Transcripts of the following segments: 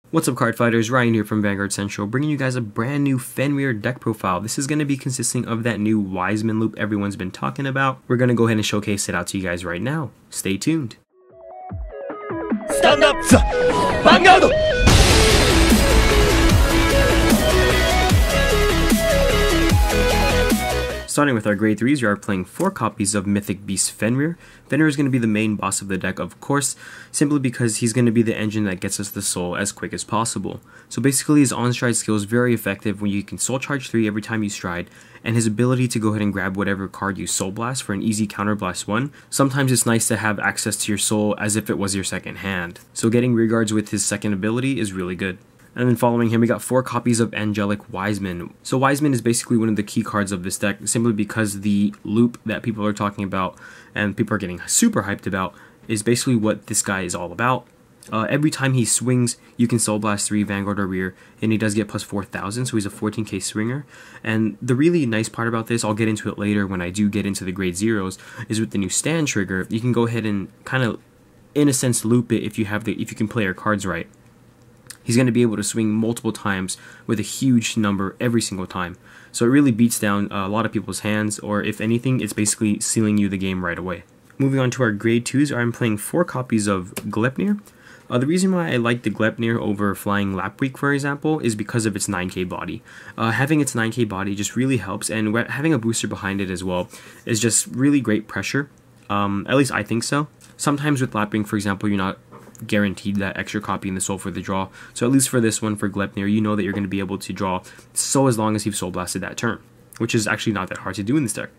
What's up, Cardfighters? Ryan here from Vanguard Central, bringing you guys a brand new Fenrir deck profile. This is going to be consisting of that new Wiseman loop everyone's been talking about. We're going to go ahead and showcase it out to you guys right now. Stay tuned. Stand up, Vanguard! Starting with our grade 3s, we are playing 4 copies of Mythic Beast Fenrir. Fenrir is going to be the main boss of the deck, of course, simply because he's going to be the engine that gets us the soul as quick as possible. So basically his on-stride skill is very effective when you can soul charge 3 every time you stride, and his ability to go ahead and grab whatever card you soul blast for an easy counter blast 1. Sometimes it's nice to have access to your soul as if it was your second hand. So getting rearguards with his second ability is really good. And then following him, we got 4 copies of Angelic Wiseman. So Wiseman is basically one of the key cards of this deck, simply because the loop that people are talking about and people are getting super hyped about is basically what this guy is all about. Every time he swings, you can Soul Blast 3 Vanguard or Rear, and he does get plus 4,000, so he's a 14k swinger. And the really nice part about this, I'll get into it later when I do get into the grade 0s, is with the new stand trigger, you can go ahead and kind of, in a sense, loop it if you can play your cards right. He's going to be able to swing multiple times with a huge number every single time. So it really beats down a lot of people's hands, or if anything, it's basically sealing you the game right away. Moving on to our grade 2s, I'm playing 4 copies of Gleipnir. The reason why I like the Gleipnir over Flying Lapweek, for example, is because of its 9k body. Having its 9k body just really helps, and having a booster behind it as well is just really great pressure. At least I think so. Sometimes with Lapwing, for example, you're not guaranteed that extra copy in the soul for the draw. So at least for this one, for Gleipnir, you know that you're going to be able to draw so as long as you've soul blasted that turn, which is actually not that hard to do in this deck.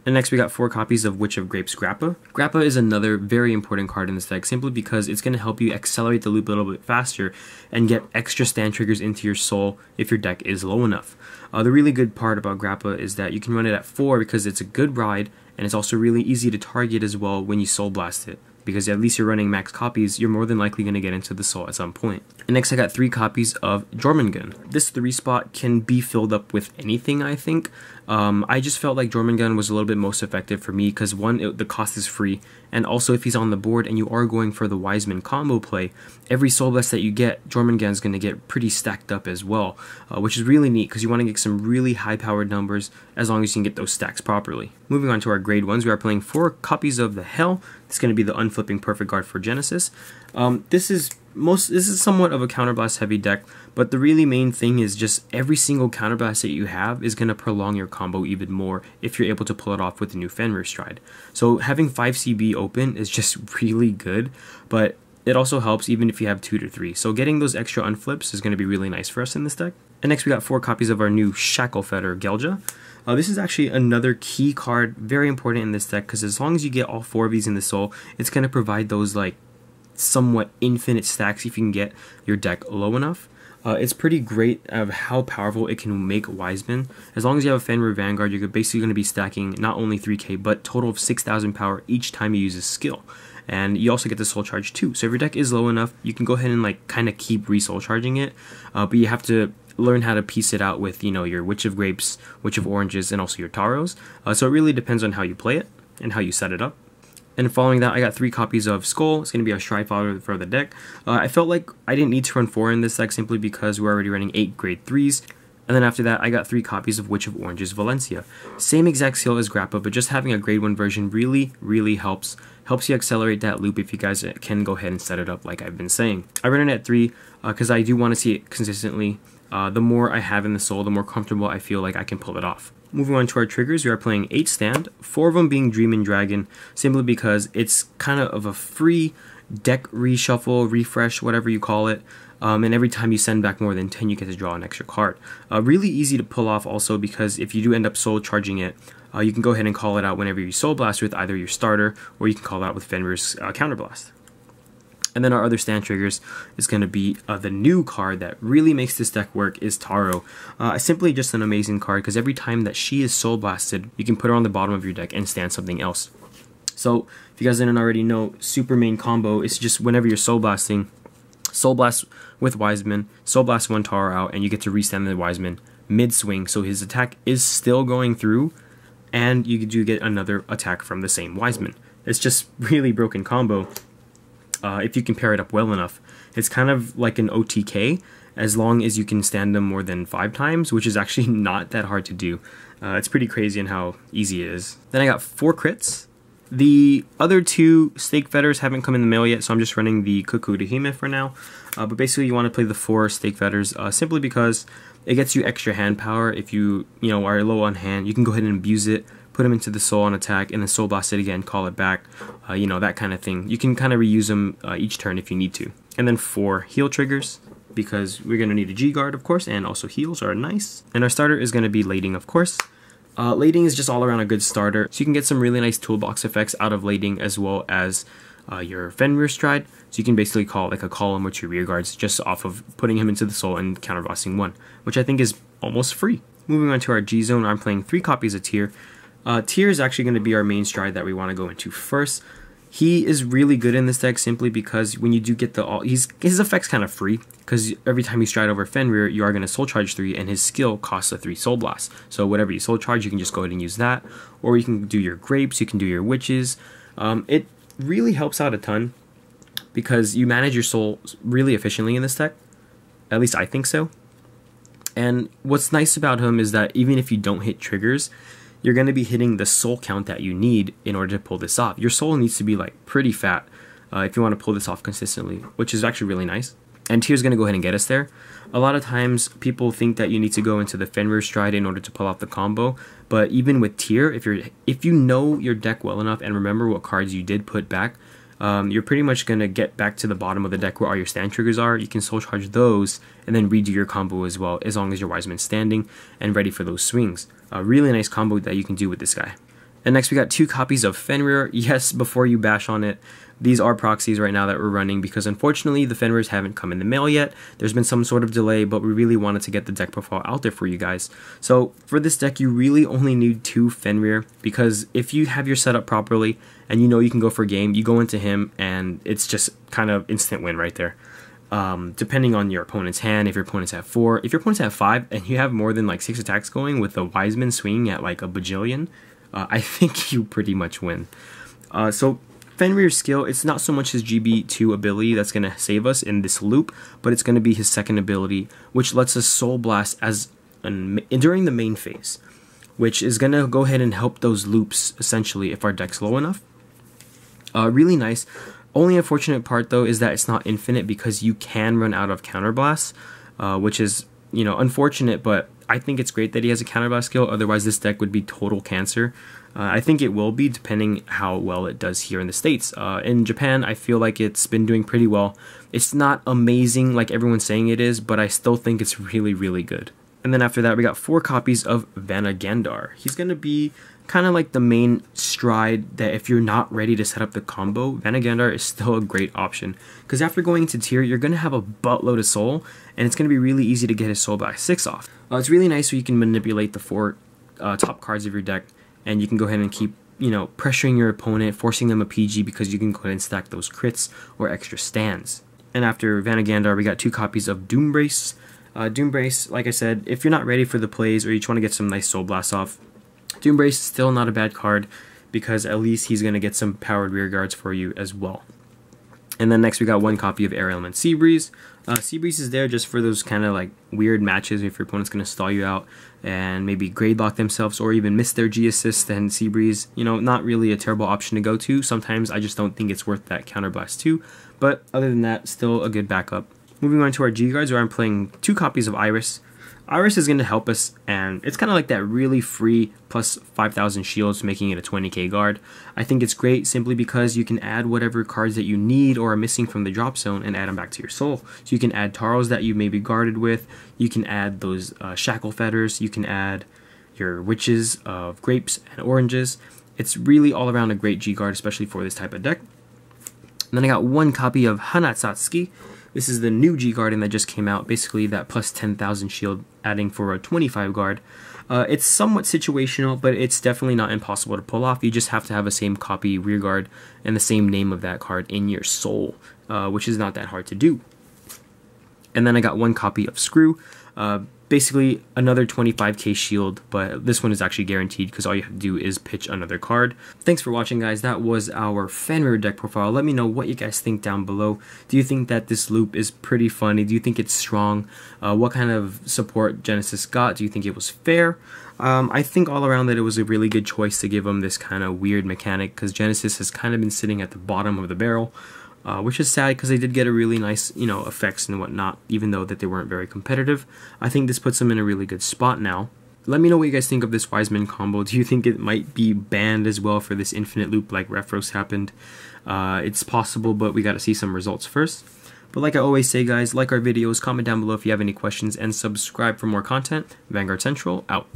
And next we got 4 copies of Witch of Grapes Grappa. Grappa is another very important card in this deck, simply because it's going to help you accelerate the loop a little bit faster and get extra stand triggers into your soul if your deck is low enough. The really good part about Grappa is that you can run it at 4 because it's a good ride, and it's also really easy to target as well when you soul blast it, because at least you're running max copies, you're more than likely going to get into the soul at some point. And next I got 3 copies of Jormungand. This 3 spot can be filled up with anything, I think. I just felt like Jormungand was a little bit most effective for me because one, the cost is free, and also if he's on the board and you are going for the Wiseman Combo play, every soul blast that you get, Jormungand is going to get pretty stacked up as well, which is really neat because you want to get some really high powered numbers as long as you can get those stacks properly. Moving on to our grade 1s, we are playing 4 copies of the Hell. It's going to be the unflipping perfect guard for Genesis. This is somewhat of a counterblast heavy deck, but the really main thing is just every single counterblast that you have is going to prolong your combo even more if you're able to pull it off with the new Fenrir stride. So having 5 CB open is just really good, but it also helps even if you have 2 to 3. So getting those extra unflips is going to be really nice for us in this deck. And next we got 4 copies of our new Shacklefetter Gelja. This is actually another key card, very important in this deck, because as long as you get all 4 of these in the soul, it's going to provide those like somewhat infinite stacks if you can get your deck low enough. It's pretty great of how powerful it can make Wiseman. As long as you have a Fenrir Vanguard, you're basically going to be stacking not only 3k, but total of 6,000 power each time you use a skill. And you also get the soul charge too. So if your deck is low enough, you can go ahead and like kind of keep re-soul charging it, but you have to learn how to piece it out with, you know, your Witch of Grapes, Witch of Oranges, and also your Taros. So it really depends on how you play it and how you set it up. And following that, I got 3 copies of Skull. It's going to be our stride fodder for the deck. I felt like I didn't need to run 4 in this deck simply because we're already running 8 grade 3s. And then after that, I got 3 copies of Witch of Oranges Valencia. Same exact skill as Grappa, but just having a grade 1 version really helps you accelerate that loop if you guys can go ahead and set it up like I've been saying. I run it at 3 because I do want to see it consistently. The more I have in the soul, the more comfortable I feel like I can pull it off. Moving on to our triggers, we are playing 8 stand, 4 of them being Dream and Dragon, simply because it's kind of a free deck reshuffle, refresh, whatever you call it, and every time you send back more than 10, you get to draw an extra card. Really easy to pull off also because if you do end up soul charging it, you can go ahead and call it out whenever you soul blast with either your starter, or you can call it out with Fenrir's counterblast. And then our other stand triggers is going to be the new card that really makes this deck work is Taro. Simply just an amazing card because every time that she is soul blasted, you can put her on the bottom of your deck and stand something else. So if you guys didn't already know, super main combo is just whenever you're soul blasting, soul blast with Wiseman, soul blast 1 Taro out, and you get to restand the Wiseman mid swing, so his attack is still going through, and you do get another attack from the same Wiseman. It's just really broken combo. if you can pair it up well enough. It's kind of like an OTK, as long as you can stand them more than 5 times, which is actually not that hard to do. It's pretty crazy in how easy it is. Then I got 4 crits. The other 2 Stake Fetters haven't come in the mail yet, so I'm just running the Kukurihime for now. But basically you want to play the 4 Stake Fetters simply because it gets you extra hand power. If you are low on hand, you can go ahead and abuse it, put them into the soul on attack, and then soul blast it again, call it back, that kind of thing. You can kind of reuse them each turn if you need to. And then 4 heal triggers, because we're going to need a G-Guard, of course, and also heals are nice. And our starter is going to be Lading, of course. Lading is just all around a good starter, so you can get some really nice toolbox effects out of Lading, as well as your Fenrir stride. So you can basically call like a column or 2 rear guards just off of putting him into the soul and counterbossing 1, which I think is almost free. Moving on to our G zone, I'm playing 3 copies of Tyr. Tyr is actually going to be our main stride that we want to go into first. He is really good in this deck simply because when you do get his effect's kind of free, because every time you stride over Fenrir, you are going to soul charge 3, and his skill costs a 3 soul blast. So whatever you soul charge, you can just go ahead and use that, or you can do your grapes, you can do your witches. It really helps out a ton because you manage your soul really efficiently in this deck. At least I think so. And what's nice about him is that even if you don't hit triggers, you're going to be hitting the soul count that you need in order to pull this off. Your soul needs to be like pretty fat if you want to pull this off consistently, which is actually really nice. And Tyr's going to go ahead and get us there. A lot of times people think that you need to go into the Fenrir stride in order to pull off the combo, but even with Tyr, if you know your deck well enough and remember what cards you did put back, you're pretty much going to get back to the bottom of the deck where all your stand triggers are. You can soul charge those and then redo your combo as well, as long as your Wiseman's standing and ready for those swings. A really nice combo that you can do with this guy. And next we got 2 copies of Fenrir. Yes, before you bash on it, these are proxies right now that we're running because unfortunately the Fenrirs haven't come in the mail yet. There's been some sort of delay, but we really wanted to get the deck profile out there for you guys. So for this deck, you really only need 2 Fenrir, because if you have your setup properly and you can go for game, you go into him and it's just kind of instant win right there. Depending on your opponent's hand, if your opponent's at 4, if your opponent's at 5 and you have more than like 6 attacks going with the Wiseman swinging at like a bajillion, I think you pretty much win. So Fenrir's skill, it's not so much his GB2 ability that's going to save us in this loop, but it's going to be his second ability, which lets us soul blast during the main phase, which is going to go ahead and help those loops essentially if our deck's low enough. Really nice. Only unfortunate part though is that it's not infinite, because you can run out of counterblast, which is unfortunate, but I think it's great that he has a counterblast skill. Otherwise this deck would be total cancer. I think it will be, depending how well it does here in the States. In Japan, I feel like it's been doing pretty well. It's not amazing like everyone's saying it is, but I still think it's really, really good. And then after that, we got 4 copies of Vanguard. He's going to be kind of like the main stride that if you're not ready to set up the combo, Vanguard is still a great option. Because after going into Tyr, you're going to have a buttload of soul, and it's going to be really easy to get his soul by 6 off. It's really nice so you can manipulate the 4 top cards of your deck, and you can go ahead and keep pressuring your opponent, forcing them a PG, because you can go ahead and stack those crits or extra stands. And after Vanguard, we got 2 copies of Doombrace. Doombrace, like I said, if you're not ready for the plays or you just want to get some nice soul blasts off, Doombrace is still not a bad card, because at least he's going to get some powered rear guards for you as well. And then next we got 1 copy of Air Element Seabreeze. Seabreeze is there just for those kind of like weird matches if your opponent's going to stall you out and maybe grade lock themselves or even miss their G assist. Then Seabreeze, not really a terrible option to go to. Sometimes I just don't think it's worth that counterblast too, but other than that, still a good backup. Moving on to our G guards, where I'm playing 2 copies of Iris. Iris is going to help us, and it's kind of like that really free plus 5,000 shields, making it a 20k guard. I think it's great simply because you can add whatever cards that you need or are missing from the drop zone and add them back to your soul. So you can add Taros that you may be guarded with, you can add those Shackle Fetters, you can add your Witches of Grapes and Oranges. It's really all around a great G guard, especially for this type of deck. And then I got 1 copy of Hana Satsuki. This is the new G-Guardian that just came out, basically that plus 10,000 shield adding for a 25 guard. It's somewhat situational, but it's definitely not impossible to pull off. You just have to have the same copy rear guard and the same name of that card in your soul, which is not that hard to do. And then I got one copy of Screw, basically another 25k shield, but this one is actually guaranteed because all you have to do is pitch another card. Thanks for watching, guys. That was our Fenrir deck profile. Let me know what you guys think down below. Do you think that this loop is pretty funny? Do you think it's strong? What kind of support Genesis got? Do you think it was fair? I think all around that it was a really good choice to give him this kind of weird mechanic, because Genesis has kind of been sitting at the bottom of the barrel. Which is sad because they did get a really nice, effects and whatnot, even though that they weren't very competitive. I think this puts them in a really good spot now. Let me know what you guys think of this Wiseman combo. Do you think it might be banned as well for this infinite loop like Refros happened? It's possible, but we gotta see some results first. But like I always say, guys, like our videos, comment down below if you have any questions, and subscribe for more content. Vanguard Central, out.